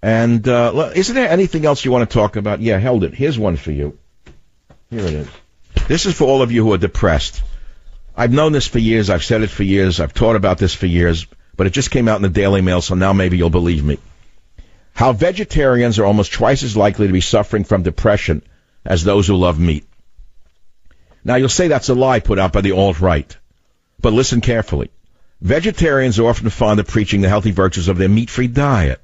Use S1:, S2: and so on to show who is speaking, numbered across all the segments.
S1: And isn't there anything else you want to talk about? Yeah, held it. Here's one for you. Here it is. This is for all of you who are depressed. I've known this for years. I've said it for years. I've taught about this for years. But it just came out in the Daily Mail, so now maybe you'll believe me. How vegetarians are almost twice as likely to be suffering from depression as those who love meat. Now, you'll say that's a lie put out by the alt-right. But listen carefully. Vegetarians are often fond of preaching the healthy virtues of their meat-free diet.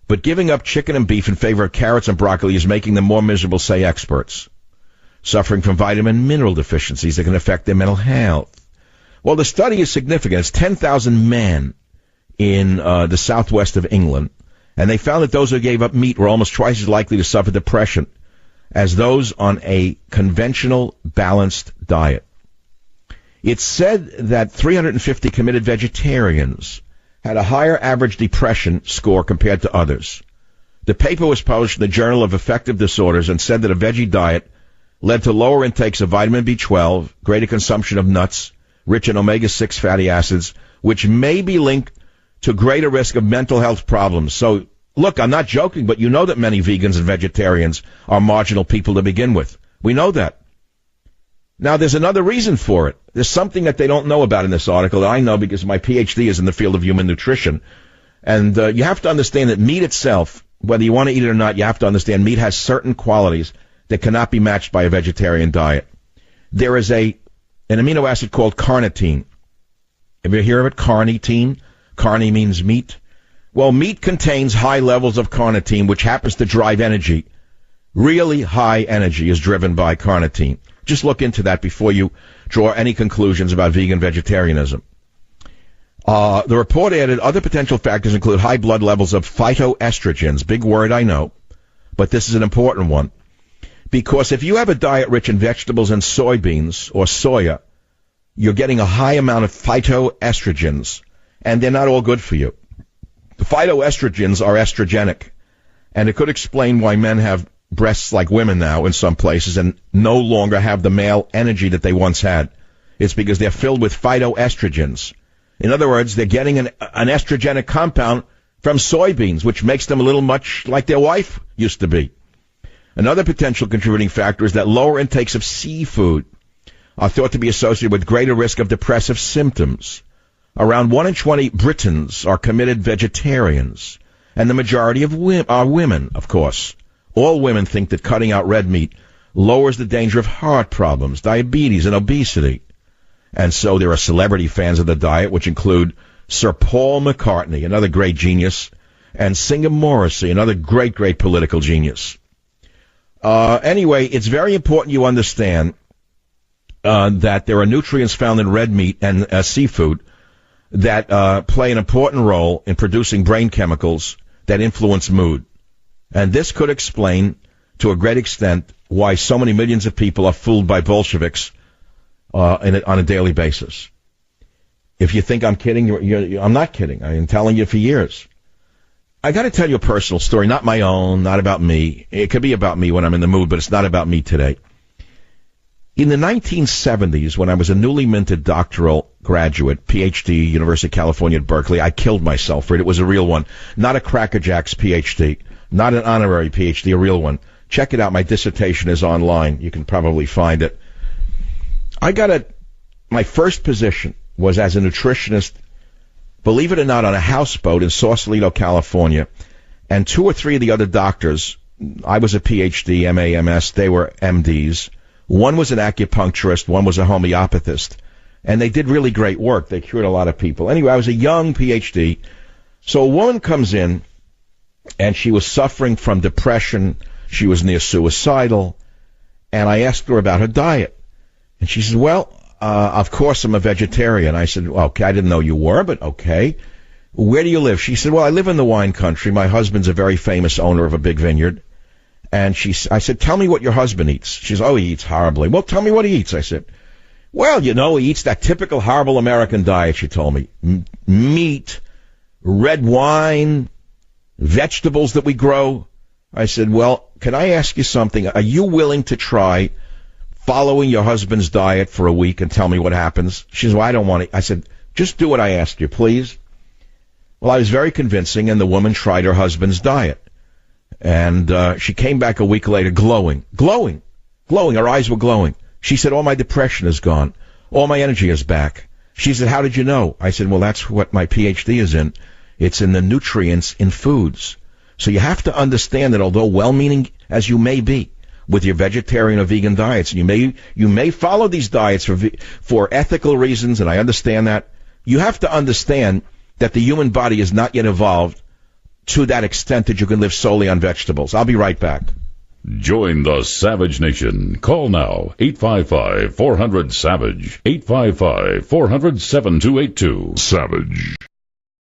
S1: But giving up chicken and beef in favor of carrots and broccoli is making them more miserable, say experts. Suffering from vitamin and mineral deficiencies that can affect their mental health. Well, the study is significant. It's 10,000 men in the southwest of England, and they found that those who gave up meat were almost twice as likely to suffer depression as those on a conventional, balanced diet. It's said that 350 committed vegetarians had a higher average depression score compared to others. The paper was published in the Journal of Affective Disorders and said that a veggie diet led to lower intakes of vitamin B12, greater consumption of nuts, rich in omega-6 fatty acids, which may be linked to greater risk of mental health problems. So, look, I'm not joking, but you know that many vegans and vegetarians are marginal people to begin with. We know that. Now, there's another reason for it. There's something that they don't know about in this article that I know because my PhD is in the field of human nutrition. And you have to understand that meat itself, whether you want to eat it or not, you have to understand meat has certain qualities that cannot be matched by a vegetarian diet. There is an amino acid called carnitine. Have you heard of it? Carnitine? Carni means meat. Well, meat contains high levels of carnitine, which happens to drive energy. Really high energy is driven by carnitine. Just look into that before you draw any conclusions about vegan vegetarianism. The report added other potential factors include high blood levels of phytoestrogens. Big word, I know, but this is an important one. Because if you have a diet rich in vegetables and soybeans or soya, you're getting a high amount of phytoestrogens, and they're not all good for you. The phytoestrogens are estrogenic, and it could explain why men have breasts like women now in some places and no longer have the male energy that they once had. It's because they're filled with phytoestrogens. In other words, they're getting an estrogenic compound from soybeans, which makes them a little much like their wife used to be. Another potential contributing factor is that lower intakes of seafood are thought to be associated with greater risk of depressive symptoms. Around 1 in 20 Britons are committed vegetarians, and the majority of are women, of course. All women think that cutting out red meat lowers the danger of heart problems, diabetes, and obesity. And so there are celebrity fans of the diet, which include Sir Paul McCartney, another great genius, and Singer Morrissey, another great, great political genius. Anyway, it's very important you understand that there are nutrients found in red meat and seafood that play an important role in producing brain chemicals that influence mood. And this could explain, to a great extent, why so many millions of people are fooled by Bolsheviks on a daily basis. If you think I'm kidding, I'm not kidding. I've been telling you for years. I got to tell you a personal story, not my own, not about me. It could be about me when I'm in the mood, but it's not about me today. In the 1970s, when I was a newly minted doctoral graduate, PhD, University of California at Berkeley, I killed myself for it. It was a real one, not a Cracker Jacks PhD, not an honorary PhD, a real one. Check it out. My dissertation is online. You can probably find it. My first position was as a nutritionist, believe it or not, on a houseboat in Sausalito, California, and 2 or 3 of the other doctors, I was a PhD, MAMS, they were MDs. One was an acupuncturist, one was a homeopathist, and they did really great work. They cured a lot of people. Anyway, I was a young PhD, so a woman comes in, and she was suffering from depression. She was near suicidal, and I asked her about her diet. And she said, well, of course I'm a vegetarian. I said, well, okay, I didn't know you were, but okay. Where do you live? She said, well, I live in the wine country. My husband's a very famous owner of a big vineyard. And I said, tell me what your husband eats. She said, oh, he eats horribly. Well, tell me what he eats. I said, well, he eats that typical horrible American diet, she told me. Meat, red wine, vegetables that we grow. I said, well, can I ask you something? Are you willing to try following your husband's diet for a week and tell me what happens? She said, well, I don't want to. I said, just do what I asked you, please. Well, I was very convincing, and the woman tried her husband's diet. And she came back a week later glowing. Her eyes were glowing. She said, all my depression is gone. All my energy is back. She said, how did you know? I said, well, that's what my PhD is in. It's in the nutrients in foods. So you have to understand that although well-meaning as you may be with your vegetarian or vegan diets, and you may follow these diets for ethical reasons, and I understand that, you have to understand that the human body is not yet evolved to that extent that you can live solely on vegetables. I'll be right back.
S2: Join the Savage Nation. Call now, 855-400-SAVAGE, 855-400-7282. Savage.